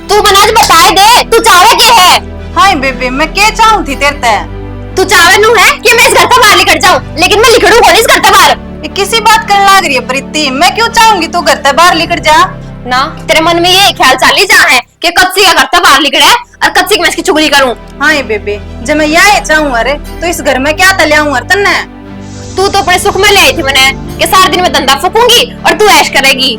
तू मनाज बताए दे, तू चाहे के है? हाय बेबे मैं क्या चाहूं थी तेरे ते? तू चाहे नू है कि मैं इस घर से बाहर निकल जाऊं, लेकिन मैं लिखड़ू कौन इस घर से बाहर। ये किसी बात करने लग रही है प्रीति, मैं क्यों चाहूंगी तू घर से बाहर निकल जा। ना तेरे मन में ये ख्याल चाल ही जा है कि कच्ची का घर से बाहर निकले और कच्ची की मैं इसकी चुगली करूं। हाय बेबे जब मैं यही चाहूं अरे तो इस घर में क्या तलियाऊं अरे तन्ने। तू तो अपने सुख में ले आई थी मैंने कि सारे दिन में धंधा फूकूंगी और तू ऐश करेगी।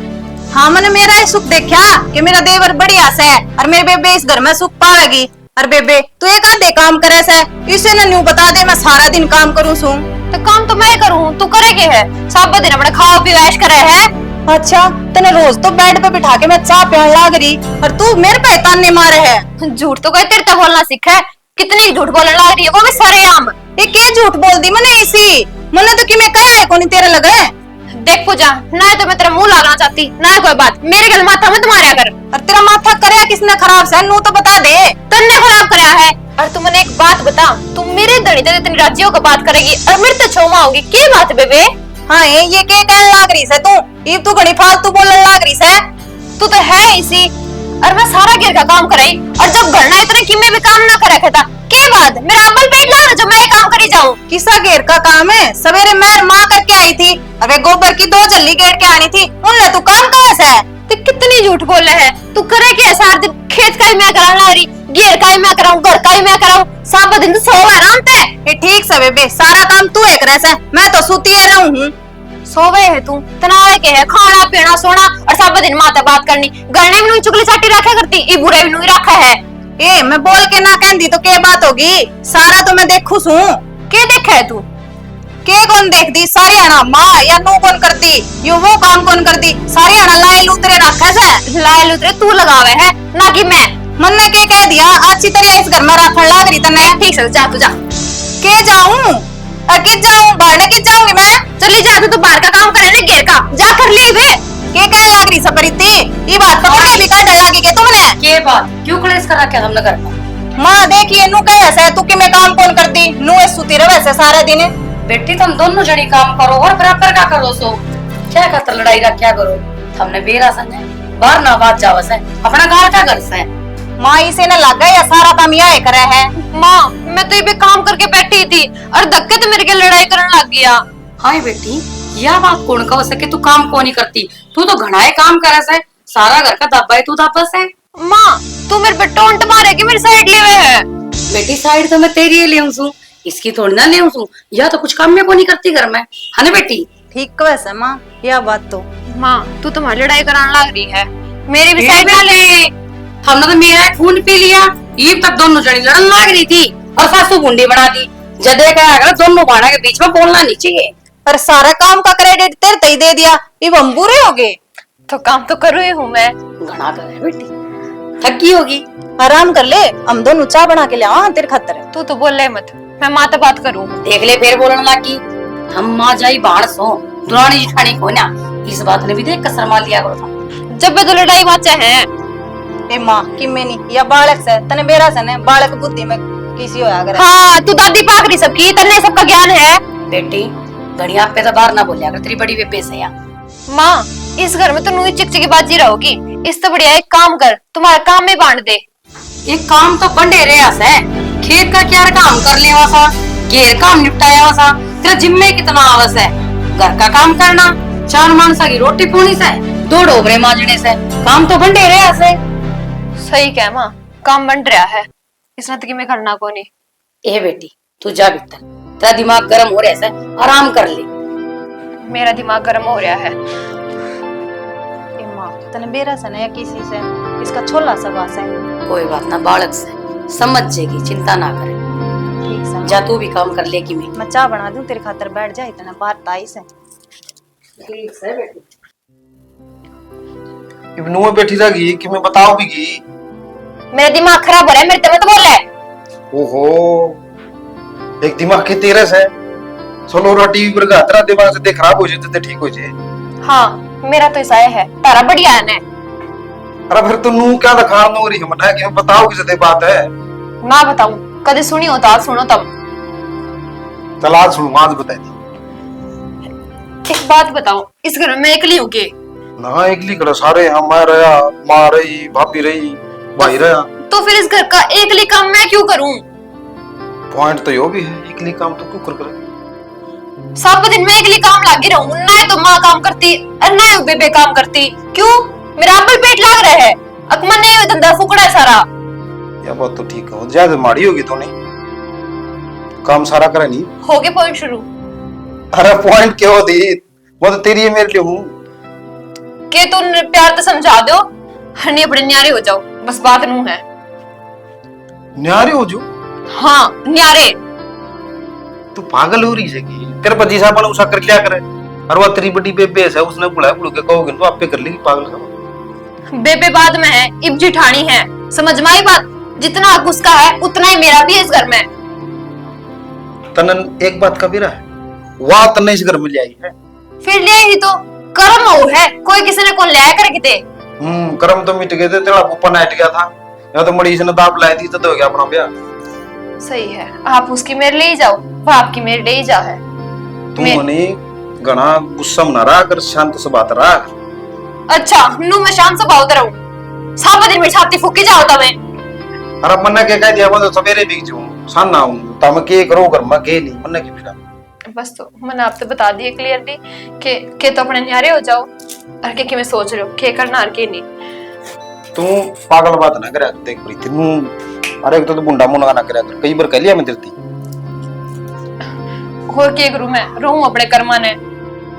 हाँ मैंने मेरा ये सुख देखा कि मेरा देवर बढ़िया से है और मेरे बेबे इस घर में सुख पाएगी। और बेबे तू एक आधे काम करे से इसे न न्यू बता दे मैं सारा दिन काम करूं सू। तो काम तो मैं करूं, तू करे के है? सब दिन अपने खाओ पियो ऐश करे है। अच्छा तने रोज तो बेड पे बिठा के मैं चाय पियान लाग रही और तू मेरे पे ताने मारे है। झूठ तो कहे तेरे तक बोलना सीखा है, कितनी झूठ बोलने लग रही है वो भी सरेआम। ये क्या झूठ बोल दी मैंने इसी मैंने तो कि मैं कहा है कोनी तेरे लगे। देख पूजा, ना तो मैं तेरा मुंह लागना चाहती ना कोई बात, मेरे गल माथा मत मारा कर। और तेरा माथा करे किसने खराब से नू तो बता दे। तन्ने खराब कराया है। और तू मैंने एक बात बता, तू मेरे दड़ी ते इतनी राज्यों का बात करेगी और मेरे ते छोमा होगी क्या बात बेबे? हाँ ये क्या कहने लाग रही से तू? ये तू घड़ी फालतू बोलने लाग रही से। तू तो है इसी और मैं सारा घर का काम कराई और जब घर ना इतने किमे भी काम ना करे था क्या बात? मेरा अब्बल पेट लग रहा जब मैं ये काम करी जाऊं। किसा घेर का काम है? सवेरे मैं माँ करके आई थी, अबे गोबर की 2 जल्ली गेट के आनी थी, उनने तू काम कहा से? तू कितनी झूठ बोल रहे है? तू करे क्या सारा दिन? खेत का ही मैं कराना रही, घेर का ही मैं कराऊं, घर का ही मैं कराऊं, सब दिन तो सो आराम ते। ये ठीक से बेबे सारा काम तू एक रह से, मैं तो सूती रहूं हूं। सोवे है तू तनाव के है, खाना पीना सोना और सब दिन माता बात करनी। गलने में चुगली चाटी रखा करती, ई बुरे भी नहीं रखा है। ए मैं बोल के ना कहती तो क्या बात होगी? सारा तो मैं देखू सू। क्या देखा है तू? के कौन देख दी? सारी आना माँ या नू कौन करती? यू वो काम कौन करती? सारी आना लाए लूतरे रखा से। लाए लुतरे तू लगावे है ना कि मैं। मन ने के कह दिया अच्छी तरह इस घर में रखन लाग रही तने। ठीक से जा तू जा। के जाऊं और किस जाऊं? बाहर किस जाऊंगी मैं? चली जा तू बाहर का काम करे ना, घेर का जा कर ली बे। के कहने लग रही सबरीती? ये बात पकड़ के भी काट लागी के तुमने? के बात क्यों कलेश करा क्या हमने घर में? माँ देखिए नू कह ऐसा तू कि मैं काम कौन करती? नू सुती रहे वैसे सारा दिन। बेटी तुम दोनों जड़ी काम करो और बराबर का करो सो क्या खतर लड़ाई रख क्या करो। हमने बेरा संजय बाहर ना बात जाओ से अपना घर का घर से। माँ इसे न लग गया सारा काम यह करे है। माँ मैं तो ये भी काम करके बैठी थी और धक्के तो मेरे के लड़ाई करने लग गया। हाय बेटी यह बात कौन कहो सके तू काम को नहीं करती? तू तो घनाए काम करे से, सारा घर का दब्बा है तू दापस है। माँ तू मेरे पे टोंट मारे कि मेरी साइड ले है। बेटी साइड तो मैं तेरी ले हूँ, इसकी थोड़ी ना ले हूँ। यह तो कुछ काम में को नहीं करती घर में, है ना बेटी? ठीक वैसे माँ यह बात तो। माँ तू तुम्हारी लड़ाई कराने लग रही है, मेरी भी साइड ना ले। हमने तो मेरा खून पी लिया, ईब तक दोनों जड़ी लड़न लग रही थी और सासू बूंदी बना दी। जदे का अगर दोनों भाड़ा के बीच में बोलना नहीं चाहिए। पर सारा काम का क्रेडिट तेरे ते ही दे दिया, ये हम बुरे हो गए। तो काम तो करू ही हूँ मैं। घना कर है बेटी, थकी होगी, आराम कर ले, हम दोनों चाय बना के ले आवा तेरे खातर। तू तो बोल ले मत, मैं माँ तो बात करूँ। देख ले फिर बोलने लगी हम माँ जाई बाढ़ सो दुरानी जिठानी को ना। इस बात ने भी देख कसर मार लिया करो था। जब भी तो लड़ाई माचा है। ए माँ कि मैं नहीं या बालक से तने बेरा से ने बालक बुद्धि में किसी होया करे। हाँ तू दादी पाकरी सबकी, तन्ने सबका ज्ञान है। बेटी घड़िया पे तो बाहर ना बोलिया कर, तेरी बड़ी बेबे से या। माँ इस घर में तो नूई चिकचिकी बाजी रहोगी, इस तो बढ़िया एक काम कर, तुम्हारा काम में बांट दे। एक काम तो बंडे रहे से, खेत का क्या काम कर ले सा, घेर काम निपटाया सा, तेरा जिम्मे कितना आवस है? घर का काम करना, 4 मानसा की रोटी पूनी से, 2 डोबरे मांजने से, काम तो बंडे रहे से। सही कह माँ, काम बन रहा है, इसने तो कि मैं करना को नहीं। ए बेटी तू जा भीतर, तेरा दिमाग गर्म हो रहा है, आराम कर ले। मेरा दिमाग गर्म हो रहा है। ए माँ तने बेरा से ने या किसी से इसका छोला सा बास है। कोई बात ना, बालक से समझ जाएगी, चिंता ना करे। ठीक से जा तू भी काम कर लेगी। मैं चाय बना दूं तेरे खातर, बैठ जा इतना बात ताई से। ठीक है बेटी। इब्नू में बैठी रहेगी कि मैं बताओ भी की। मेरा दिमाग खराब हो रहा है, मेरे तबियत बोल रहा है। ओहो एक दिमाग के तेरे से चलो रो टीवी पर का तेरा दिमाग से खराब हो जाए तो ठीक हो जाए। हाँ मेरा तो ऐसा है, तारा बढ़िया है ने। अरे फिर तू नू क्या दिखा नो रही है मना कि मैं बताओ किसे बात है? ना बताऊं, कदे सुनी हो तो आज सुनो तब। चल आज सुन, आज बता दी। एक बात बताओ, इस घर में मैं अकेली हूँ के? ना एकली कड़ा सारे हम मैं रहा, माँ रही, भाभी रही, भाई रहा। तो फिर इस घर का एकली काम मैं क्यों करूं? पॉइंट तो यो भी है, एकली काम तो क्यों कर करे? सब दिन मैं एकली काम लागी रहूं, ना तो माँ काम करती और ना ही बेबे काम करती। क्यों? मेरा अब्बल पेट लाग रहा है, अकमन ने धंधा फुकड़ा है सारा। या बात तो ठीक है, ज्यादा माड़ी होगी तो नहीं, काम सारा करे नहीं। हो गए पॉइंट शुरू अरे पॉइंट क्यों दी, वो तो तेरी है मेरे लिए हूँ। के तुम प्यार तो समझा दो, हनी अपने न्यारे हो जाओ, बस बात नू है। न्यारे हो जो? हाँ न्यारे। तू पागल हो रही है कि तेरे पति साहब ने उसा कर क्या करे? और वो तेरी बड़ी बेबेस है, उसने बुलाया बुला के कहोगे तो आप पे कर लेगी पागल का। बेबे बाद में है, इब जिठानी है, समझ में आई बात? जितना हक उसका है उतना ही मेरा भी है इस घर में। तनन एक बात का बिरा है, वाह तन्ने इस घर में ले आई है। फिर ले ही तो कर्म हो है, कोई किसी ने कौन लाया कर किते। कर्म तो मिट गए थे, तेरा ऊपर नाइट गया था, या तो मड़ी इसने दाप लाई थी तो हो गया अपना ब्याह। सही है, आप उसकी मेरे ले ही जाओ, वो आपकी मेरे ले ही जा है। तू मने गणा गुस्सा में ना रहा कर, शांत से बात रहा। अच्छा नू मैं शांत स्वभाव दा रहूं, सारा दिन में छाती फूकी जाओ तमे। अरे मन्ना के कह दिया, मैं तो सवेरे भी जाऊं सान ना हूं, तम के करो कर मैं के नहीं मन्ना की बिना। बस तो मैंने आप तो बता दिए क्लियरली के तो अपने न्यारे हो जाओ, और के मैं सोच रहे हो के करना और के नहीं। तू पागल बात ना करे, देख बड़ी तेनू। अरे एक तो बुंडा मुंडा ना करे, कई बार कह लिया मैं तेरी। और के करूं मैं, रहूं अपने कर्मा ने।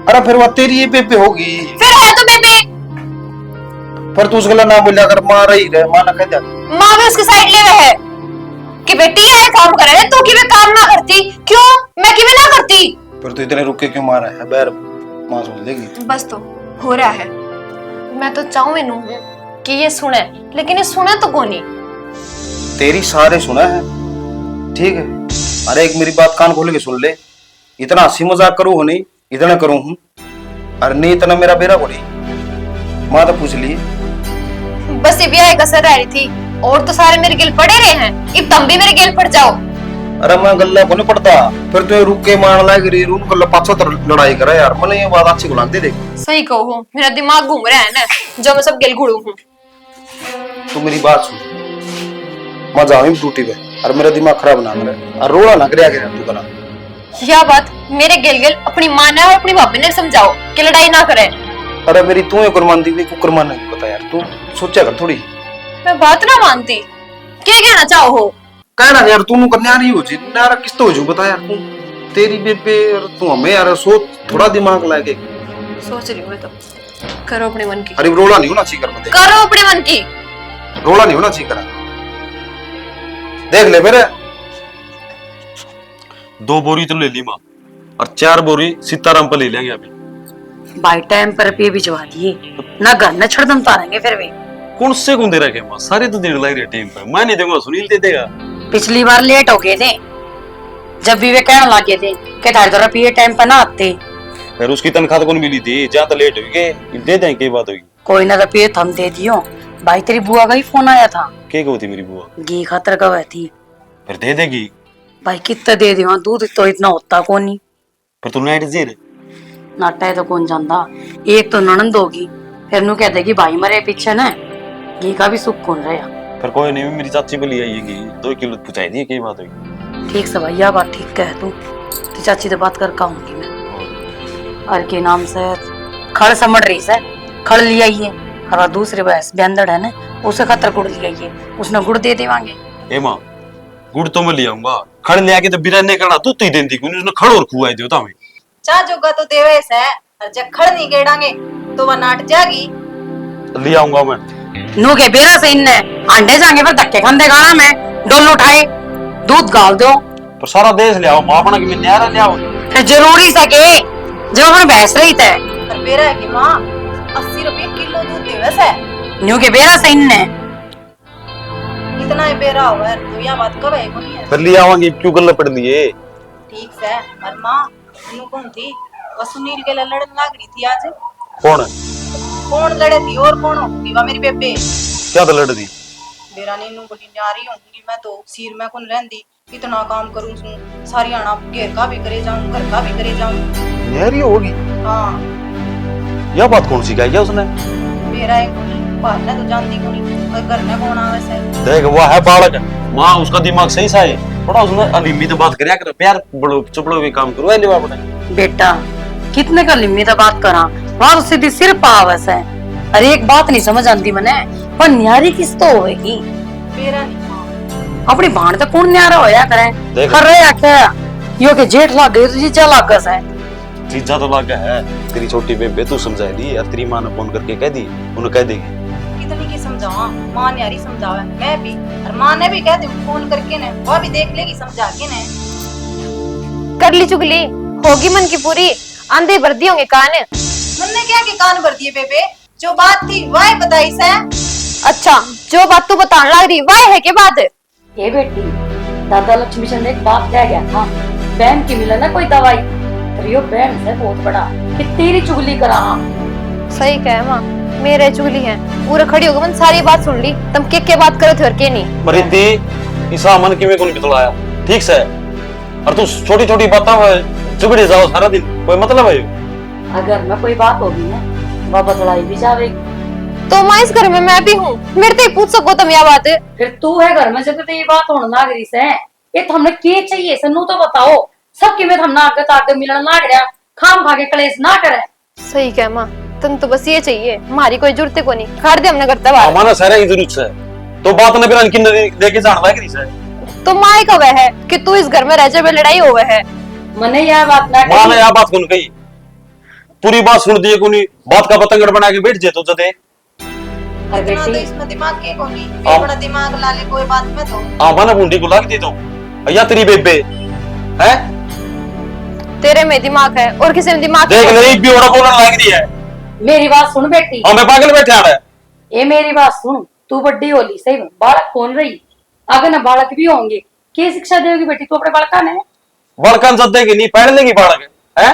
अरे फिर वो तेरी ये बेबे होगी, फिर है तो बेबे। फिर तू उसके लिए ना बोलिया कर, मां रही रहे, मां ना कह दिया। माँ भी उसके साइड ले रहे है कि बेटी है काम करे, तू कि काम ना करती, क्यों मैं कि ना करती? फिर तू इतने रुक के क्यों मारा है? बैर मां सुन लेगी। बस तो हो रहा है, मैं तो चाहूं इनू हूं कि ये सुने, लेकिन ये सुने तो कोनी। तेरी सारे सुना है, ठीक है। अरे एक मेरी बात कान खोल के सुन ले, इतना हंसी मजाक करूं हो नहीं, इतना करूं हूं। अरे नहीं इतना मेरा बेरा हो नहीं, मां तो पूछ ली। बस ये ब्याह कसर रह रही थी, और तो सारे मेरे गिल पड़े रहे हैं, अब तुम भी मेरे गिल पड़ जाओ। अरे मैं गल्ला को नहीं पड़ता, फिर तू रुक के मान लाग रही रूम गल्ला पाछो तर लड़ाई करे यार, मैंने ये बात अच्छी को लगती देख। सही कहो, मेरा दिमाग घूम रहा है ना, जो मैं सब गिल घुड़ू हूं। तू मेरी बात सुन, मैं जाऊं ड्यूटी पे, और मेरा दिमाग खराब ना करे, और रोड़ा ना करे आगे तू करा। यह बात मेरे गिल गिल अपनी माँ ने और अपनी भाभी ने समझाओ कि लड़ाई ना करे। अरे मेरी तू है कुरमान दी, कुकर मान नहीं पता यार, तू सोचा कर थोड़ी। मैं बात ना मानती, क्या कहना चाहो हो? कहना यार तू कन्या नहीं हो जी, नारा किस तो हो जो बता यार तू, तेरी बेबे और तू हमें यार, सोच थोड़ा दिमाग लगे। सोच रही हूँ मैं तो, करो अपने मन की। अरे रोला नहीं होना चाहिए कर मत, करो अपने मन की, रोला नहीं होना चाहिए करा। देख ले मेरे 2 बोरी तो ले ली माँ, और 4 बोरी सीताराम पर ले लेंगे अभी। भाई टाइम पर पे भिजवा दिए ना, घर न छड़ दम तारेंगे फिर वे। कौन से कौन दे रखे माँ, सारे तो देने लग रहे टाइम पर। मैं नहीं दूंगा, सुनील दे देगा। पिछली बार लेट हो गए थे, जब भी वे कहने लगे थे कि तारे तो रुपये टाइम पर ना आते। फिर उसकी तनख्वाह तो कौन मिली थी, जहाँ तो लेट हुई के दे दें, क्या बात होगी। कोई ना रुपये थम दे दियो। भाई तेरी बुआ का ही फोन आया था, क्या कहती मेरी बुआ? घी खातर का वह थी। फिर दे देगी। भाई कितना दे दियो, दूध तो इतना होता कौन नहीं। फिर तू नाइट जे नाटा है तो कौन जानता। एक तो ननंद होगी, फिर नु कहते कि भाई मरे पीछे न घी का भी सुख कौन रहा। फिर कोई नहीं, मेरी चाची को ले आइएगी, 2 किलो पहुंचाई दी, क्या बात होगी। ठीक से भैया, बात ठीक कह तू। तो चाची से बात कर कहूंगी मैं। और के नाम से खड़ समझ रही से, खड़ लिया ही और दूसरे बस बेंदड़ है ना, उसे खतर गुड़ लिया ही, उसने गुड़ दे देवांगे। ए माँ, गुड़ तो मैं ले आऊंगा, खड़ ले आके तो बिरयानी करना तू ही देती, उसने खड़ और खुआ दियो ता मैं। चा जोगा तो देवे से, और जब खड़ नहीं गेड़ांगे तो वह नाट जागी। ले आऊंगा मैं। नु के बेरा से इनने अंडे जाएंगे पर धक्के खाने गाना में डोल उठाए दूध गाल दो। तो सारा देश ले आओ, माँ बना के मैं न्यारा ले आओ। फिर जरूरी सके जब हम भैंस रही थे। पर बेरा है कि माँ 80 रुपये किलो दूध देवे से। न्यू के बेरा से इनने इतना ही बेरा हुआ है, तो यह बात कब है कोनी है। फिर ले आवांगे, क्यों गल्ला पड़ लिए। ठीक से, और माँ नु कौन थी, वो सुनील के लिए लड़न लाग रही थी आज। कौन कौन लड़े थी और कौन होगी, वह मेरी बेबे। क्या तो लड़ दी। बेरा ने नु बोली न्यारी होंगी मैं तो, सिर में कौन रहंदी, इतना काम करूं सू, सारी आना घेर का भी करे जाऊं, घर का भी करे जाऊं। न्यारी होगी, हाँ यह बात कौन सी कही है उसने? मेरा एक बात ना तो जानती कोनी। और घर में कौन आवे से? देख वो है बालक, माँ उसका दिमाग सही सा है, थोड़ा उसने अनियमित बात करया कर, प्यार बड़ो चुपड़ो भी काम करो नहीं बाप ने। बेटा कितने का लिमिट बात करा, वहां सीधी सिर पावस है। अरे एक बात नहीं समझ आती मने, पर न्यारी किस तो होएगी? मेरा नहीं। अपनी भाण तो कौन न्यारा होया करे? देख। कर रहे क्या यो के जेठ लाग गए तुझे क्या लागस है? चीजा तो लागा है, तेरी छोटी बेबे तू समझा ली यार, तेरी माँ ने फोन करके कह दी, उन्हें कह देगी। कितनी की समझावा, मां न्यारी समझावे, मैं भी और मां ने भी कह दी फोन करके ने, वो भी देख लेगी समझा के ने। कर ली चुगली, होगी मन की पूरी, आंधे भर दिए होंगे कान। मैंने क्या कि कान भर दिए बेबे, जो बात थी वही बताई से। अच्छा, जो बात तू बताने लग रही वह है के बात? ये बेटी दादा लक्ष्मी चंद एक बात कह गया था, बहन की मिले ना कोई दवाई, रियो बहन से बहुत बड़ा कि तेरी चुगली करा। सही कहे माँ, मेरे चुगली है, पूरा खड़ी होगी मन सारी बात सुन ली, तुम के बात करो थे और के नहीं। मरीती ईसा मन की में कौन बितलाया, ठीक से, और तू छोटी छोटी बातों में चुगड़ी जाओ सारा दिन, कोई मतलब है? अगर मैं कोई बात होगी ना वह बदलाई भी जाएगी। तो माँ इस घर में मैं भी हूँ, मेरे से ही पूछ सको तुम यह बात। फिर तू है घर में जब तो ये बात होने लाग रही से, ये तो हमने के चाहिए सन्नू तो बताओ, सबके में हम आगे तो आगे मिलने लाग रहा, खाम खा के कलेश ना करे। सही कहे माँ, तुम तो बस ये चाहिए, हमारी कोई जरूरत को नहीं, कर दे हमने करता बात। हमारा सारा की जरूरत है, तो बात ने फिर अंकिन लेके जाना लाग रही है। तो माँ का वह है कि तू इस घर में रह जा, लड़ाई हो है। मने यह बात ना माँ ने यह बात कौन कही, पूरी बात सुन दी कोनी, बात का पतंगड़ बना के बैठ जे तो जदे। इतना तो इसमें दिमाग के कोनी, बड़ा दिमाग ला ले कोई बात में तो। आ माना बूंदी को लाग दी तो, या तेरी बेबे है? तेरे में दिमाग है और किसी में दिमाग देख ले, एक भी ओड़ा बोलने लाग रही है। मेरी बात सुन बेटी, हमें पागल बैठे आ रहा है। ये मेरी बात सुन, तू बड्डी होली सही में, बालक कौन रही, अगर ना बालक भी होंगे क्या शिक्षा देगी बेटी तू अपने बालका ने? बड़कन सद देगी नहीं, पढ़ लेगी बालक है?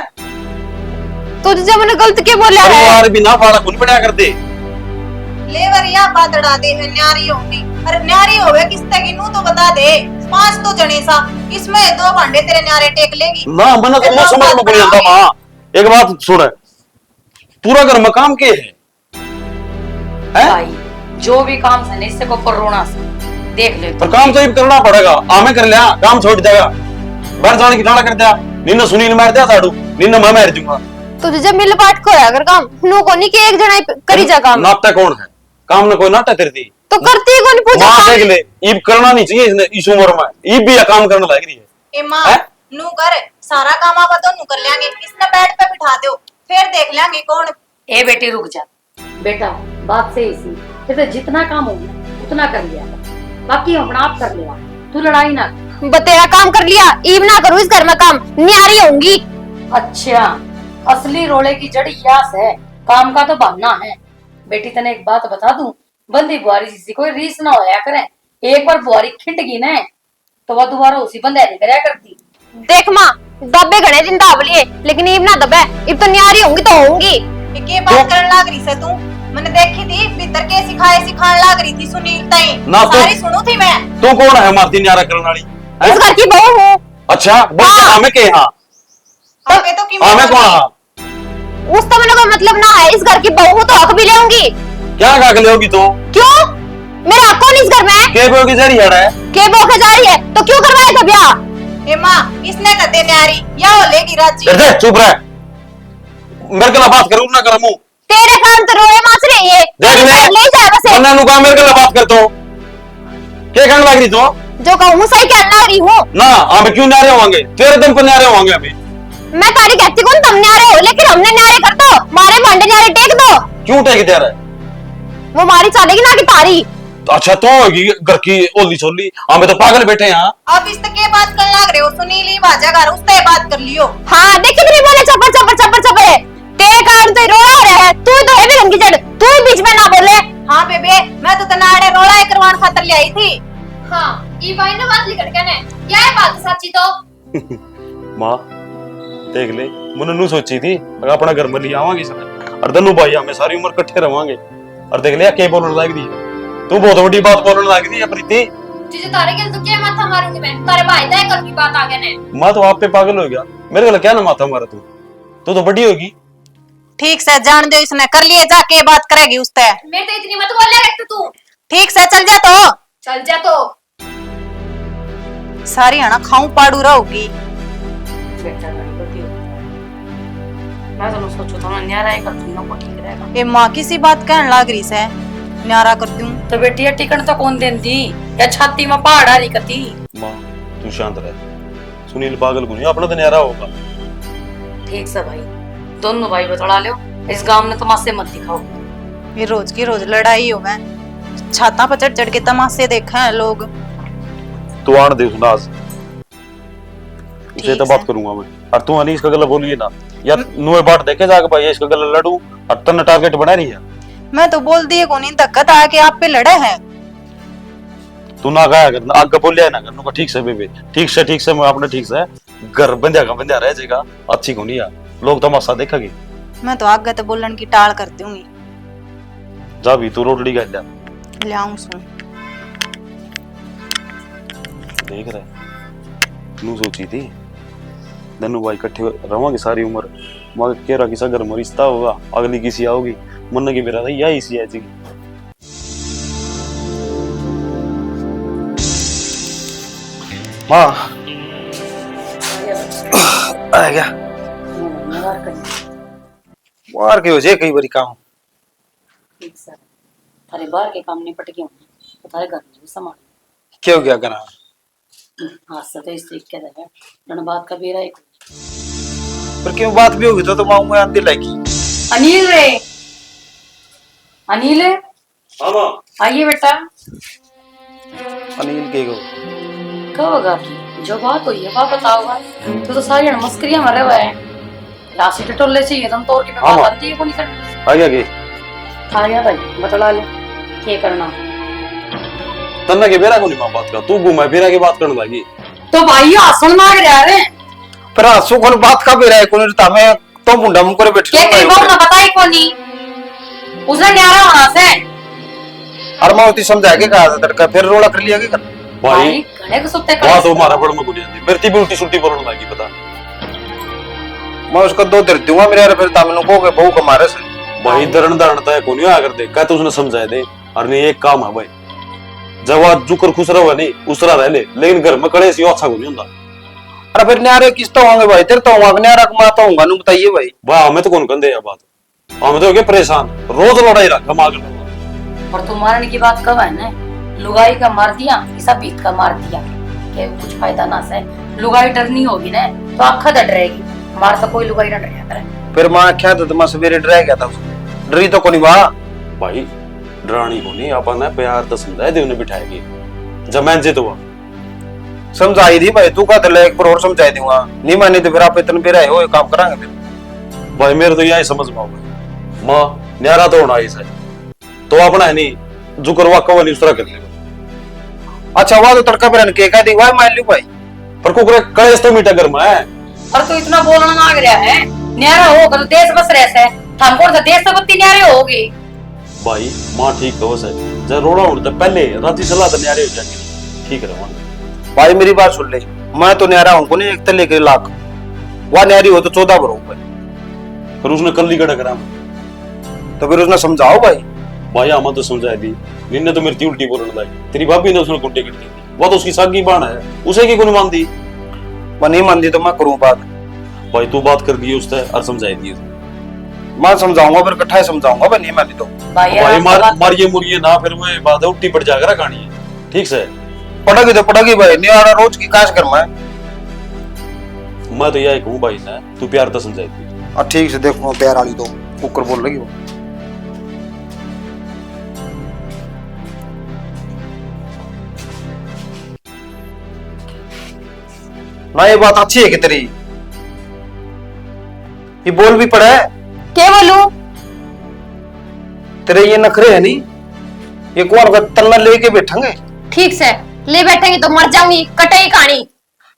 तुझे जब मैंने गलत क्या बोला है? परिवार भी ना बालक उन पढ़ा कर दे। लेवर या बात अड़ा दे है, न्यारी होगी, अरे न्यारी होवे किसते की नू तो बता दे, पांच तो जने सा, इसमें दो भांडे तेरे न्यारे टेक लेगी ना मना तो मैं समझ में नहीं आता मां। एक बात सुन, पूरा घर में काम के है? भाई जो भी काम से नहीं इससे को रोना से देख ले पर काम तो ये करना पड़ेगा, आमे कर लिया काम छोड़ देगा, बाहर जाने की नाड़ा कर दिया, नीना सुनील मार दिया साडू, नीना मैं मार दूंगा। तुझे जब मिल बाट को अगर काम नो को नहीं कि एक जना ही करी जा काम, नापता कौन है? काम ने कोई नाटा करती तो करती कौन पूछा? मां देख ले, ईब करना नहीं चाहिए इसने इस उम्र में, ईब भी काम करने लग रही है। ए मां नू कर सारा काम आप तो नू कर लेंगे, इसने बेड पे बिठा दो फिर देख लेंगे कौन। ए बेटी रुक जा बेटा, बात सही सी, फिर तो जितना काम होगा उतना कर लिया, बाकी अपना आप कर लेगा, तू लड़ाई ना कर। बतेरा काम कर लिया, ईब ना करूँ इस घर में काम, न्यारी होंगी। अच्छा असली रोले की जड़ यास है, काम का तो बहाना है। बेटी तने एक बात बता दूं, बंदी बुआरी जिसी कोई रीस ना होया करे, एक बार बुआरी खिंड गई ना तो वह दोबारा उसी बंदे नहीं करया करती। देख माँ, दबे घड़े दिन दाब लिए, लेकिन ईब ना दबे, ईब तो न्यारी होंगी तो होंगी। के बात करने लाग रही से तू, मैंने देखी थी भीतर के सिखाने लाग रही थी सुनील ताई, सारी सुनू थी मैं। तू कौन है मारती न्यारा करने वाली? इस घर की बहू हूँ। अच्छा बोल हमें के हाँ हमें तो की हमें कौन हाँ? उस तो मैंने कोई मतलब ना है, इस घर की बहू हूँ तो हक भी लेंगी। क्या काक लेगी तू? क्यों? मेरा हक कौन इस घर में है? के बो की जरी है? के बो के जा रही है तो क्यों करवाया था ब्याह? ए मां इसने कदे न्यारी या हो लेगी राजी। दे चुप रह, मेरे के लिए बात करूं ना करूं? तेरे कान तो रोए मास रही है, देख ले ले जा बस। वरना नु का मेरे के लिए बात करतो के कहने लग रही तू? जो कहूँ सही कहना रही हूँ ना, हम क्यों न्यारे होंगे? तेरे दम पर न्यारे होंगे अभी। मैं तारी कहती कौन तुम न्यारे हो, लेकिन हमने न्यारे कर दो, मारे भांडे न्यारे टेक दो। क्यों टेक दे रहा है? वो मारी चलेगी ना कि तारी। अच्छा तो होगी घर की ओली छोली, हमें तो पागल बैठे यहाँ। अब इस के बात कर लाग रहे हो, सुनील ही बाजा घर उससे बात कर लियो। हाँ देख कितनी बोले चपर चपर चपर चपर, तेरे कारण तो रोड़ा हो रहा है, तू तो है भी रंगी जड़, तू ही बीच में ना बोले। हाँ बेबे मैं तो तनाड़े रोड़ा करवान खातर ले आई थी। हाँ ये भाई ने बात लिखट के ने क्या है बात सच्ची तो? माँ देख ले, मैंने नू सोची थी अगर अपना घर में ले आवांगे सब और दोनों भाई हमें सारी उम्र इकट्ठे रवांगे, और देख लिया के बोलने लग दी, तू बहुत बड़ी बात बोलने लग दी है प्रीति। तुझे तारे के तो क्या माथा मारूंगी मैं, तारे भाई तय कर की बात आगे ने। माँ तो आप पे पागल हो गया, मेरे को क्या ना माथा मारा तू तो बड़ी होगी। ठीक से जान दो, इसने कर लिए जाके बात करेगी उससे। मैं तो इतनी मत बोले रख तू। ठीक से चल जा तो चल जा तो सारी आना खाऊं पाड़ू रहोगी। बेटा नहीं करती हो। मैं तो सोचो तो न्यारा ही कर दूंगा को ठीक रहेगा। ये माँ की सी बात कहने लाग रही से न्यारा कर दूं तो बेटी टिकट तो कौन देंदी या छाती में पहाड़ आ कती। माँ तू शांत रह, सुनील पागल को नहीं अपना तो न्यारा होगा। ठीक से भाई, दोनों भाई बतला लो, इस गांव में तमाशे मत दिखाओ। ये रोज की रोज लड़ाई हो गए, छाता पर चढ़ चढ़ के तमाशे देखा है लोग। तू आन दे सुनाज, उसे तो बात करूंगा मैं। और तू अनीस का गला बोलिए ना, या नुए बाट देखे जाके भाई इसका गला लड़ू और तन्ने टारगेट बना रही है। मैं तो बोल दिए को नहीं, धक्कत आके आप पे लड़े हैं। तू ना गाया कर, आगे बोलिया ना कर, ठीक से बेबे, ठीक से मैं अपने ठीक से घर बंध्या रह जाएगा, अच्छी को नहीं है, लोग तमाशा देखेगी। मैं तो आगे तो बोलन की टाल कर दूंगी। जा भी तू रोटड़ी का ले लाऊं सु देख रहे नू सोची थी दनु भाई इकट्ठे रहोगे सारी उम्र, मगर कह रहा किसा घर में रिश्ता होगा, अगली किसी आओगी मन की मेरा था यही सी है जी। माँ आ गया बाहर के हो जाए कई बारी काम। थारे बाहर के काम निपट गए होंगे तो थारे घर में भी संभाल। क्या हो गया करा? हाथ से तो इस तरीके से है जन बात का बेरा एक। पर क्यों बात भी होगी तो माँ मैं आती लागी। अनिल रे, अनिल हाँ माँ आइए बेटा। अनिल के को कब होगा की जो बात हुई है बात बताओगा। तो सारी मस्करियां मरे हुए हैं, राशि टटोले चाहिए तुम तोड़ के हाँ, बात आती है को नहीं करनी। आ गया के आ गया भाई बतला ले क्या करना। तन्ना के बेरा को नहीं माँ बात कर, तू घूमा बेरा की बात करने लगी। तो भाई आसन मांग रहा है पर आंसू कौन बात का बेरा है कोने ता मैं तो मुंडा मुंह करे बैठे क्या करी बात ना बताई कोनी उसने न्यारा होना से। और मैं उती समझा के कहा था तड़का फिर रोला कर लिया के कर भाई घने को सुत्ते वहां तो हमारा बड़ में गुड़ी आती मेरी भी उल्टी सुल्टी बोलने लगी पता। मैं उसको दो दर दूंगा मेरे यार फिर तामनु को के बहू का मारे से भाई दरण दरण तय को नहीं आकर दे कहते उसने समझाए दे। और नहीं एक काम है भाई, जब आज जुकर खुश रहो नहीं उसरा रह ले, लेकिन घर में कड़े सी अच्छा को नहीं होता। अरे फिर न्यारे किस तो होंगे भाई, तेरे तो होंगे न्यारा कमा तो होगा नु बताइए भाई। भाई हमें तो कौन कंदे या बात, हमें तो हो गए परेशान, रोज लड़ाई रखा मांग। और तू मारने की बात कब है ना, लुगाई का मार दिया किसा बीत का मार दिया क्या कुछ फायदा ना से। लुगाई डरनी होगी ना तो आखा डरेगी, मार तो कोई लुगाई ना डर जाता है। फिर मां क्या तो मैं सवेरे डर गया था, डरी तो कोनी बा भाई डरानी को नहीं, अपन ने प्यार तो समझाए दे उन्हें बिठाएगी जमैन से तो समझाई दी भाई। तू का तो एक बार और समझाई दूंगा, नहीं माने तो फिर आप इतने बेरा है वो काम करांगे फिर। भाई मेरे तो यही समझ में आओगे माँ न्यारा तो होना ही तो अपना है नहीं जो करवा कवा नहीं उस तरह कर लेगा। अच्छा हुआ तो तड़का पर के कह दी भाई मान लियो भाई, पर कुकरे कलेश तो मीठा घर में है। और तू इतना बोलना मांग रहा है, न्यारा होगा तो देश बस रहे से हम कौन सा देश से बत्ती न्यारे होगी। भाई माँ ठीक तो है, जब रोड़ा उड़ता पहले राती सलाह तो न्यारे हो जाएंगे, ठीक है भाई मेरी बात सुन ले, मैं तो न्यारा हूं को नहीं एक तले के लाख, वह न्यारी हो तो 14 भरो भाई। फिर उसने कल ही गड़ा करा तो फिर उसने समझाओ भाई। भाई हमें तो समझाई दी, निन्ने तो मेरी उल्टी बोलने लगी, तेरी भाभी ने उसने गुंडे कर दी, वो तो उसकी सागी बाण है, उसे की कौन मान दी। मैं नहीं मान दी तो मैं करूं बात। भाई तू बात कर दी उससे और समझाई दी, मैं समझाऊंगा फिर इकट्ठा समझाऊंगा भाई, नहीं मानी तो भाई मारिए मुरिए ना, फिर वो बात है उल्टी पड़ जाएगा कहानी है, ठीक से पड़ेगी तो पड़ेगी भाई, नहीं आ रहा रोज की काश कर मैं तो यही कहूँ भाई ना तू प्यार तो समझाई दी। ठीक से देखो प्यार वाली तो कुकर बोल रही हो। ना ये बात अच्छी है कि तेरी ये बोल भी पड़ा है। क्या बोलूं? तेरे ये नखरे है नहीं, ये कौन का तन्ना लेके बैठेंगे। ठीक से ले बैठेंगी तो मर जाऊंगी, कटेगी कहानी।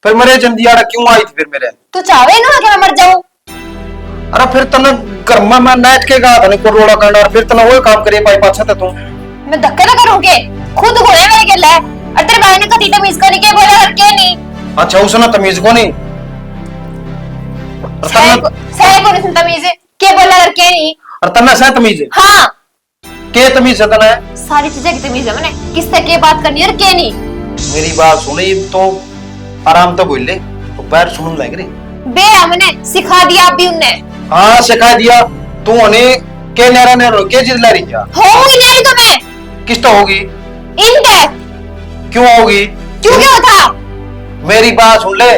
फिर मेरे जंदियाड़ा क्यों आई थी फिर मेरे? तू चाहे ना कि मैं मर जाऊं? अरे फिर तने घर में मैं नाइट के गा था नहीं कोरोड़ा करना, और फिर तने वो काम करे पाई पाछा था तू। मैं धक्के ना करूंगे, खुद घोड़े मेरे के ले। और तेरे भाई ने कती तमीज करने के बोला और के नहीं। अच्छा उसने तमीज को नहीं, सही को नहीं तमीज है, के बोला और के नहीं। और तन्ना से तमीज है। हाँ के तमीज है तने? सारी चीजें की तमीज है मैंने, किससे क्या बात करनी है और क्या नहीं। मेरी बात सुने तो आराम तो बोल ले, तो पैर सुन लग रही। बेरा मैंने सिखा दिया आप भी उनने। हाँ सिखा दिया। तू होने के नेरा ने रो के जिद ला रही क्या? होगी नहीं तो मैं किस तो होगी? इनके क्यों होगी? क्यों क्या था? मेरी बात सुन ले,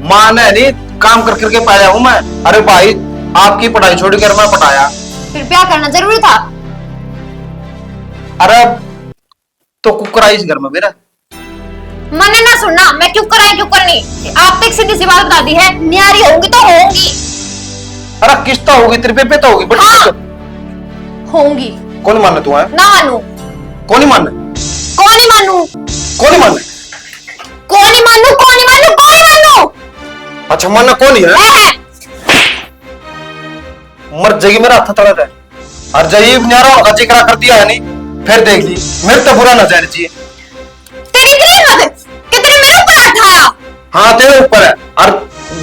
माँ ने नहीं काम कर करके पाया हूँ मैं। अरे भाई आपकी पढ़ाई छोड़कर मैं पढ़ाया। फिर ब्याह करना जरूरी था। अरे तो कुकर आई इस घर में मेरा। मैंने ना सुनना, मैं क्यों कराई क्यों करनी। आप तो एक सीधी सी बात बता दी है, न्यारी होंगी तो होंगी। अरे किस तो होगी? तेरे पे तो होगी बड़ी। हाँ, होंगी। कौन माने तू है? ना मानू। कौन ही माने? कौन ही मानू? कौन ही माने? कौन ही मानू? कौन ही मानू? कौन ही मानू? अच्छा मानना कौन ही है? मर जाएगी मेरा हाथ तड़ा है। और जब न्यारा होगा जिक्र कर दिया है नहीं, फिर देख ली मेरे तो बुरा ना जाना चाहिए। तेरी इतनी हिम्मत कि तेरे मेरे ऊपर हाथ उठाया। हाँ तेरे ऊपर है। और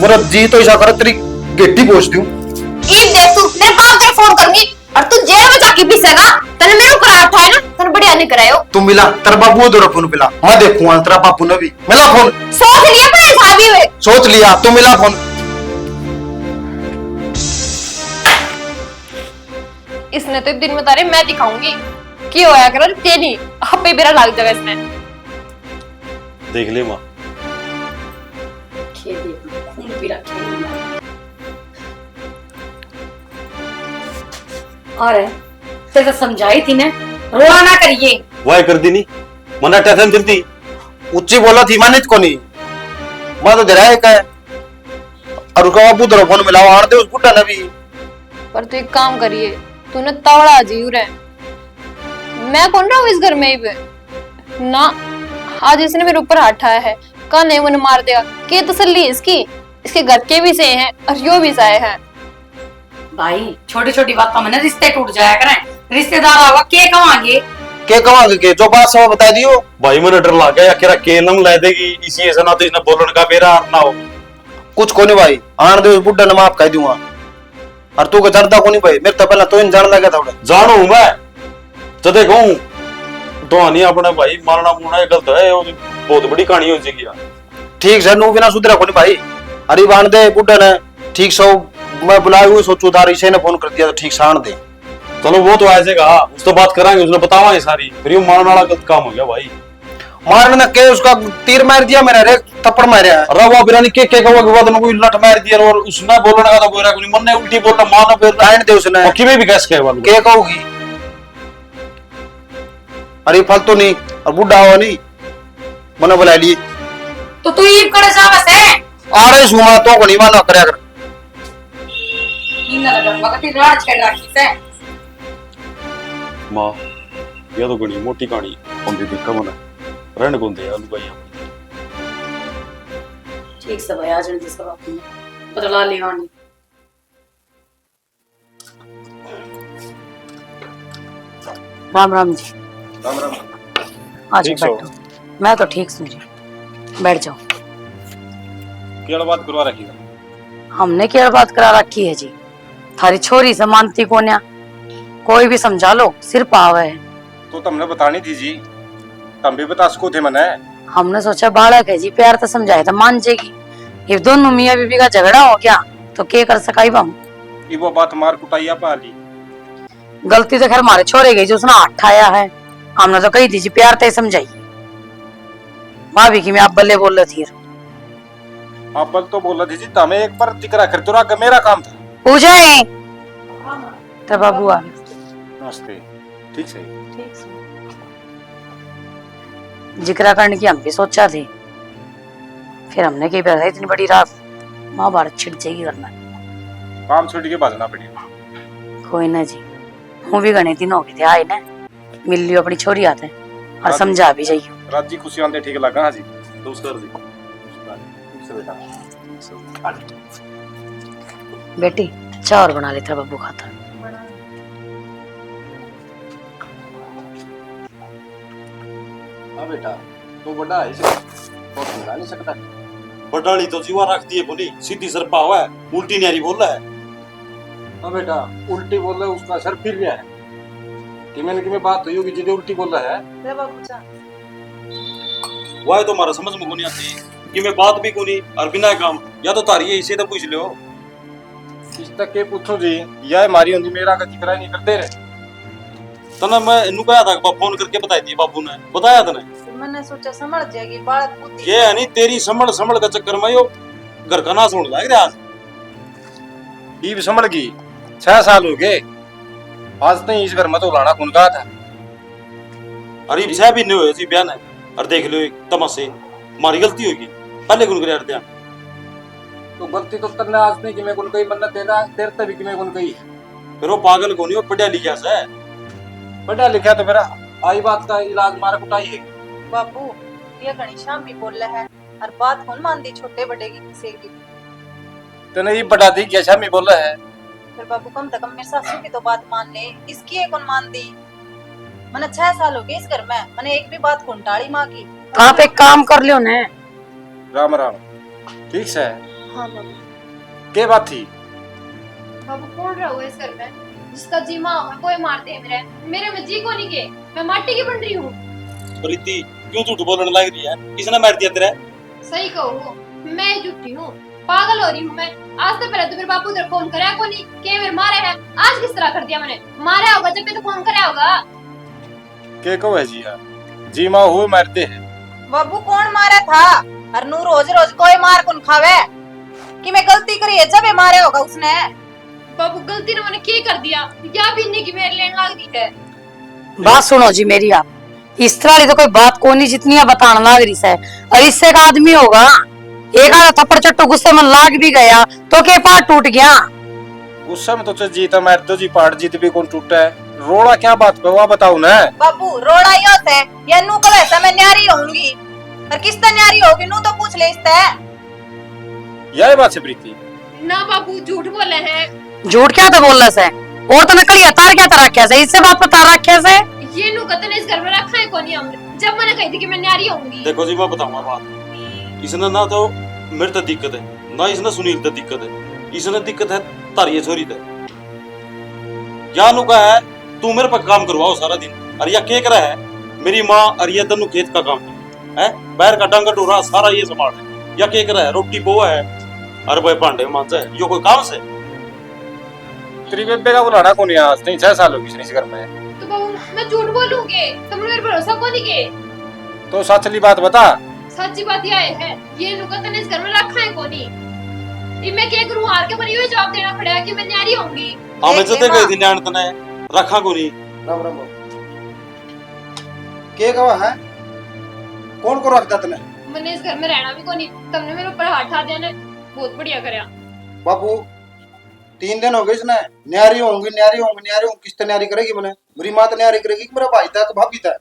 बुरा जी तो ऐसा कर तेरी गिट्टी पोछ दूं। एक देख तू, मेरे बाप को फोन करूंगी और तू जेल में जाके पीसेगा। तने मेरे ऊपर हाथ उठाया ना, तने बढ़िया नहीं करायो। तू मिला तेरा बाबू दो फोन मिला, मैं देखूंगा तेरा बापू ने भी मिला फोन। सोच लिया अपने हिसाब ही। सोच लिया तू मिला फोन। इसने तो एक दिन में तारे मैं दिखाऊंगी कि होया कर तेरी हप्पे बेरा लाग जाएगा इसने। देख ले माँ, खेल दे, खून पीला खेल। अरे तेरे तो समझाई थी ने, रोना ना करिए। वाह कर दी नहीं, मना टेंशन दिलती। उच्ची बोला थी मानित को नहीं, मैं तो जरा एक है। और उसका बाबू दो फोन मिला और दे उस बुड्ढा ने भी। पर तू एक काम करिए, तूने तवड़ा जीव रे। मैं कौन रहा हूँ इस घर में ही ना। आज इसने मेरे ऊपर हाथ उठाया है, कल नहीं मुझे मार देगा। क्या तसल्ली इसकी? इसके घर के भी सही हैं और यो भी सही हैं। भाई छोटी छोटी बातों में ना रिश्ते टूट जाया करें। रिश्तेदार आवा के कमाएंगे? के कमांगे के जो बात सब बता दियो। भाई मैंने डर लग गया कि केलम ला देगी इसी ऐसा ना तो इसने बोलने का मेरा ना हो। कुछ को नहीं भाई, आन दे उस बुड्ढा ने माफ कह दूंगा। और तू को जानता को नहीं भाई, मेरे तो पहले तो इन जान लगा था। जानू मैं तो देखूं तो नहीं अपना भाई मारना मुरना गलत है, वो बहुत बड़ी कहानी हो जाएगी यार। ठीक है नू बिना सुधरा को नहीं भाई। अरे बांध दे बुड्ढा ने ठीक सो, मैं बुलाए हुए सोचू था इसे ने फोन कर दिया तो ठीक साण दे। चलो वो तो ऐसे कहा, उस तो बात करांगे, उसने बतावांगे सारी। फिर ये मारने वाला गलत काम हो गया भाई। मारने ने के उसका तीर मार दिया मैंने, रे थप्पड़ मारा है। अरे वो बिरानी के कहो के बाद में कोई लट मार दिया और उसने बोलने का तो कोई ना कोई मन ने उल्टी बोलना मारना फिर टाइम दे उसने पक्की में भी कैसे कहे वालों के कहूगी। अरे फल तो नहीं और बुढ़ा हो नहीं मने बुला ली तो तू ईब करे जावस है। आ रहे सुमा तो को नहीं माना करया कर। इन लगा मगती राड़ छेड़ राखी से मां ये तो बड़ी मोटी कहानी पंदी दिक्कत बना रहने को दे आलू भाई। ठीक से भाई आज जिसका बात नहीं बदला लेगा नहीं। राम राम जी। राम राम। आज ठीक सो। बैठो। मैं तो ठीक हूँ जी, बैठ जाओ। क्या बात करवा रखी है? हमने क्या बात करा रखी है जी? थारी छोरी से मानती कोन्या, कोई भी समझा लो सिर पावे है। तो तुमने बतानी थी जी, तुम भी बता सको थे मैंने। हमने सोचा बालक है जी, प्यार तो समझाए तो मान जाएगी। ये दोनों मियाँ बीबी का झगड़ा हो गया तो क्या कर सका हम। ये वो बात मार कुटाइया पाली। गलती तो खैर हमारे छोरे गई जो उसने हाथ उठाया है। हमने तो कही थी जी प्यार ते समझाइए। भाभी की मैं आप बल्ले बोल रही थी। अब्बल तो बोला थी जी, तुम्हें एक बार जिक्र कर तो रहा मेरा काम था। पूजा है तो बाबू आ गए। नमस्ते। ठीक से जिक्र करने की हम भी सोचा थे, फिर हमने कही पता इतनी बड़ी रात महाभारत छिड़ जाएगी करना। काम छुट के भागना पड़ेगा। कोई ना जी, हूँ भी गणे दिन हो गए थे आए ना, मिल लियो अपनी छोरी आते और समझा भी जाइयो। रात जी खुशी आते ठीक लगा। हाँ जी तो कर दी बेटी चाय और बना लेता बाबू खाता। हाँ बेटा तू बड़ा है इसे तो समझा नहीं सकता। बटाली तो जीवा रखती है बोली, सीधी सर पावा है, उल्टी न्यारी बोल रहा है। हाँ बेटा उल्टी बोल रहे उसका असर फिर गया है। ये मैंने कि मैं बात हुई होगी जिदे उल्टी बोल रहा है। रे बाबू जा वाह तो हमारा समझ में को नहीं आती कि मैं बात भी को नहीं और बिना काम या तो तारी है इसे तो पूछ लो। इस तक के पूछो जी यह हमारी होंगी मेरा का जिक्र नहीं करते रहे। तना मैं इन्हू कहा था फोन करके बताई थी बाबू ने बताया था फिर मैंने सोचा समझ जाएगी बालक बुद्धि ये है नहीं तेरी समझ समझ का चक्कर में यो घर का ना सुन लग रहा आज। बीवी संभल गई 6 साल हो गए आज तक इस घर में तो लाना कौन कहा था। अरे छह भी नहीं हुए जी बयान है और देख लो एक तमाशे हमारी गलती होगी पहले कौन करे ध्यान। तो गलती तो करने आज नहीं कि मैं कौन कही मन्नत देना तेरे तभी कि मैं कौन कही। फिर वो पागल को नहीं वो पढ़िया लिखा से पढ़ा लिखा तो मेरा आई बात का इलाज मारा कुटाई है। बाबू ये घनीश्याम भी बोल रहा है और बात कौन मान दी छोटे बड़े की किसी की। तो नहीं बढ़ा दी कैसा मैं बोल रहा है। फिर बाबू कम से कम मेरे सासू की तो बात मान ले इसकी है कौन मान दी। मैंने 6 साल हो गए इस घर में मैंने एक भी बात कौन टाड़ी माँ की। आप एक काम कर लियो ने। राम राम ठीक से हाँ बाबू क्या बात थी। बाबू कौन रहा हुआ इस घर में जिसका जी माँ कोई मारते है मेरे में जी को नहीं के मैं माटी की बन रही हूँ। प्रीति क्यों झूठ बोलने लग रही है किसने मार दिया तेरा। सही कहो मैं झूठी हूँ पागल हो रही हूँ मैं। आज तो पहले तो मेरे बापू ने फोन कराया को नहीं के मेरे मारे है आज किस तरह कर दिया मैंने मारा होगा जब भी तो फोन कराया होगा। के को है जी जी माँ हुए मारते हैं। बाबू कौन मारा था और नू रोज रोज कोई मार कौन खावे कि मैं गलती करी है जब ये मारे होगा उसने। बाबू गलती ने मैंने क्या कर दिया या भी नहीं कि मेरे लेने लग गई है। बात सुनो जी मेरी आप इस तरह तो कोई बात को नहीं जितनी आप बताने लग रही है। और इससे का आदमी होगा एक आधा थप्पड़ चट्टू गुस्से में लाग भी गया तो के पार टूट गया। गुस्सा में तो जीता मार दो जी पहाड़ जीत भी कौन टूटा है रोड़ा क्या बात पे वो बताओ ना। बाबू रोड़ा यो से या नू को वैसा मैं न्यारी होंगी और किस तरह न्यारी होगी नू तो पूछ ले इससे। यही बात है प्रीति। ना बाबू झूठ बोले हैं। झूठ क्या तो बोल रहा है और तो नकली अतार क्या तरह रखे से इससे बात बता रखे से। ये नु कतने इस घर में रखा है कौन हमने जब मैंने कही थी कि मैं न्यारी होंगी। देखो जी मैं बताऊंगा बात इसने ना तो मेरे तो दिक्कत है ना इसने सुनील तो दिक्कत है इसने दिक्कत है तारी छोरी तो या नु का है तू मेरे पर काम करवाओ सारा दिन और या के करा है मेरी माँ और ये दोनों खेत का काम है बैर का डंगा डोरा सारा ये संभाल है या के करा है रोटी बोआ है और भाई भांडे मांझा है यो कोई काम से। तेरी बेबे का बुलाना कौन आज नहीं 6 साल होगी इस घर में। तो बाबू मैं झूठ बोलूंगी तुमने मेरे भरोसा को नहीं के। तो सचली बात बता। सच्ची बात यह है ये नु कतने इस घर में रखा है कोनी ये मैं क्या करूं हार के बनी हुई जवाब देना पड़ेगा कि मैं न्यारी होंगी। हमें तो गए थी न्याण तने रखा को नहीं। राम राम के गवा है कौन को रखता तने। मैंने इस घर में रहना भी कोनी तुमने मेरे ऊपर हाथ उठा दिया ने बहुत बढ़िया करया। बाबू 3 दिन हो गए इसने न्यारी होंगी किस तरह न्यारी करेगी मैंने मेरी माँ तो न्यारी करेगी मेरा भाई था तो भाभी था।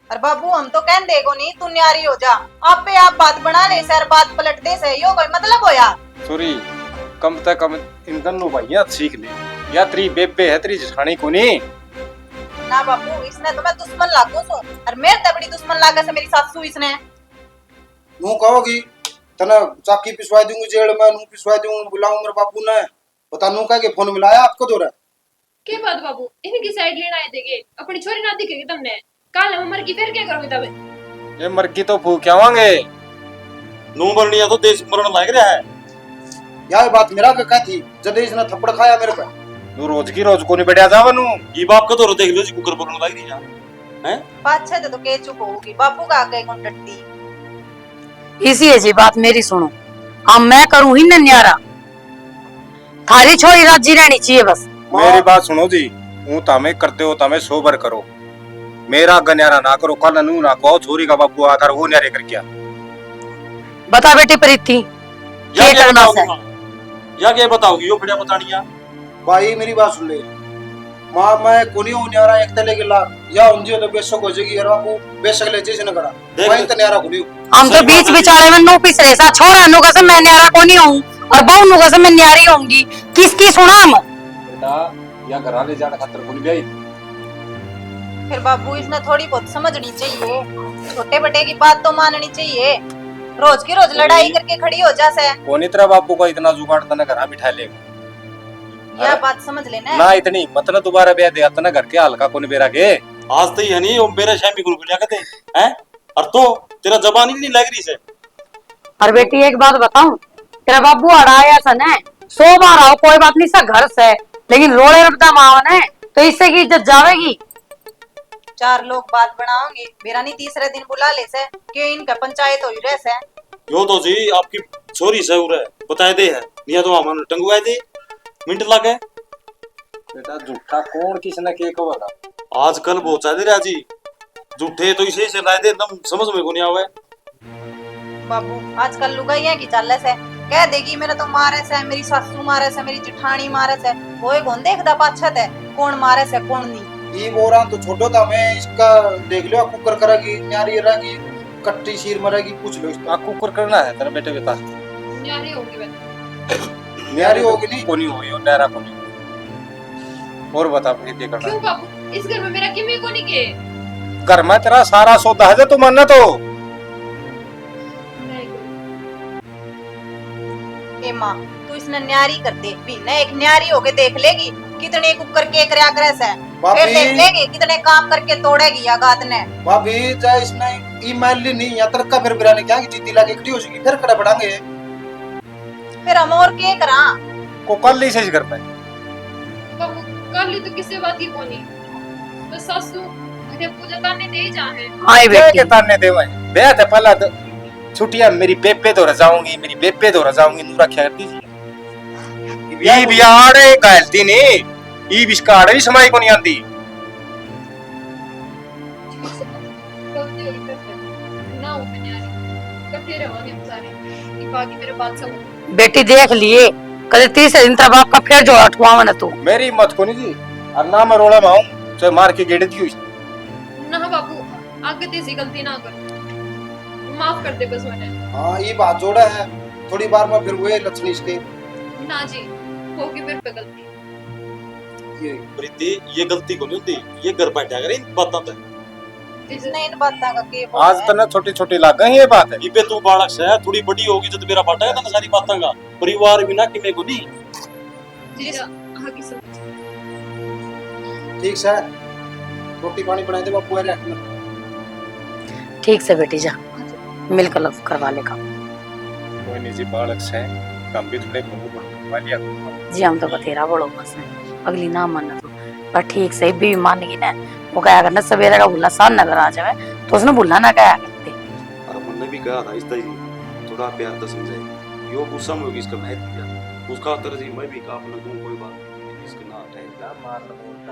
और बाबू हम तो कह देगो नहीं तू न्यारी हो जा आप पे आप बात बना ले सर बात पलट दे से यो कोई मतलब होया। सॉरी कम से कम इन दोनों भाइयां सीख ले या तेरी बेबे है तेरी जेठानी को नहीं। ना बाबू इसने तो मैं दुश्मन लागू सू और मेरे ते बड़ी दुश्मन लागे से मेरी सासू इसने। नू कहोगी तना चाकी पिसवा दूंगी जेल में नू पिसवा दूंगी बुलाऊं मेरे बापू ने बता नू कह के फोन मिलाया आपको दो रहा के बात बाबू इनकी साइड लेना आए देगे अपनी छोरी ना दिखेगी तुमने कल हम मर की फिर क्या करोगे तब। ये मर की तो फूक आवांगे नू मरनिया तो देश मरण लग रहा है। यह बात मेरा का थी जब इसने थप्पड़ खाया मेरे पे तू रोज की रोज को नहीं बैठा जावा नू। ये बाप का तो देख लो जी कुकर बोलने लग रही है हैं। बात छे तो के चुप होगी बापू का आगे कौन डटती। इसी ऐसी बात मेरी सुनो अब मैं करूं ही न न्यारा थारी छोरी राजी रहनी चाहिए बस। मेरी बात सुनो जी हूं तामे करते हो तामे सोबर करो मेरा गन्यारा ना करो कल नू ना कहो छोरी का बापू आकर वो न्यारे कर क्या। बता बेटी प्रीति या ये क्या करना है बताओगी या क्या बताओगी यो बढ़िया बतानिया। भाई मेरी बात सुन ले माँ मैं कोनी हूं न्यारा एक तले के लाख या उनजी तो बेशक हो जाएगी यार बापू बेशक ले जैसे न करा मैं तो न्यारा कोनी हम तो बीच बिचारे में नो पिस रहे सा छोरा नु का से मैं न्यारा को नहीं हूं और बहू नु का से मैं न्यारी होंगी किसकी सुना हम बेटा या घर ले जाने खातर कोनी ब्याई। फिर बाबू इसने थोड़ी बहुत समझनी चाहिए छोटे बटे की बात तो माननी चाहिए रोज की रोज लड़ाई करके खड़ी हो जा से। कोनी तेरा बापू को इतना जुगाड़ तने घर बिठा लेगा यह बात समझ लेना ना इतनी मतलब दोबारा ब्याह दे तना घर के हल्का कोनी बेरा के। आज तो ही है नहीं वो मेरा शामी गुल गुलिया कहते हैं और तो तेरा जबान ही नहीं लग रही से। और बेटी एक बात बताऊं, तेरा बाबू अड़ाया सन है 100 बार आओ कोई बात नहीं सा घर से, लेकिन रोड़े रबदा मावन है तो इससे की इज्जत जावेगी। 4 लोग बात बनाओगे, मेरा नहीं तीसरे दिन बुला ले से कि इनका पंचायत हो रहे से। यो तो जी आपकी छोरी से उरे बताए दे है निया तो हम टंगवाए दे मिनट लगे। बेटा झूठा कौन किसने के कहा? आजकल बहुत चाहते रहा जी झूठे तो इसे से लाए दे एकदम समझ में को नहीं आवे। बाबू आजकल लुगाइया की चाल से कह देगी मेरा तो मारे से, मेरी सासू मारे से, मेरी जिठानी मारे से, वो कौन देखता पाछत है कौन मारे से कौन नहीं। ये बोरा तो छोटो था मैं इसका देख लो कुकर करेगी न्यारी रहेगी कट्टी शीर मरेगी पूछ लो इसका। आपको कुकर करना है तेरा बेटे के पास? न्यारी होगी बस। न्यारी होगी नहीं को नहीं हुई और नहरा को नहीं। और बता फिर क्या करना क्यों बाबू, इस घर में मेरा किमी को नहीं के? है? घर में तेरा सारा सौदा है जो तू मानना तो। ए माँ तू इसने न्यारी कर दे भी न, एक न्यारी होके देख लेगी कितने कुकर के करया करे से, फिर देख लेगी कितने काम करके तोड़ेगी या गात ने। भाभी चाहे इसने ईमेल ली नहीं या तड़का फिर बिराने क्या कि जीती लाके इकट्ठी हो जाएगी फिर खड़ा बढ़ाएंगे। फिर हम और के करा को कल ली से इस घर में बाबू कर ली तो किसी बात की कोनी, बस सासू अरे पूजा करने दे जाए। हाय क्या बेटी के ताने देवे बेटा ते पहला तो छुट्टियां मेरी बेबे तो रजाऊंगी, मेरी बेबे तो रजाऊंगी नूरा क्या करती जी। ई बियाड़े गलती नहीं ई बिस्काड़े भी समाई को नहीं आंदी। गलती होगी फिर ना हो न्यारी कटे रहोगे हम सारे। ये बाकी मेरे बात सब बेटी देख लिए कल 30 दिन तेरा बाप का फिर जोड़ा ठुआवा ना तू। मेरी मत को नहीं जी और ना मैं रोड़ा में आऊं चाहे मार के गेड़े दी ना बाबू, आगे तेजी गलती ना कर, माफ कर दे बस मैंने। हाँ ये बात जोड़ा है थोड़ी बार में फिर हुए लक्षण इसके। ना जी, होगी मेरे पे गलती। ये प्रीति ये गलती को नहीं होती, ये घर बैठा करे इन बातों पे। इसने इन बातों का के आज तना छोटी छोटी लागा ही ये बात है। इबे तू बालक से थोड़ी बड़ी होगी जब मेरा बाटा है ना सारी बातों का परिवार बिना कि मैं को नहीं। जी आगे सब ठीक से रोटी पानी बनाए दे बापू अरे ठीक से बेटी जा मिलकर लव करवा ले काम। कोई नहीं जी बालक से काम भी थोड़े वालिया जी हम तो बतेरा बड़ो बस है अगली ना मानना तो पर ठीक से भी मान गई ना वो क्या करना सवेरे का बुला सान नगर आ जावे तो उसने बुला ना क्या करते। और हमने भी कहा था इस तरह थोड़ा प्यार तो समझाए यो गुस्सा में होगी इसका महत्व दिया उसका तरह से मैं भी कहा अपना कोई बात इसके ना हटाए मारना बोलता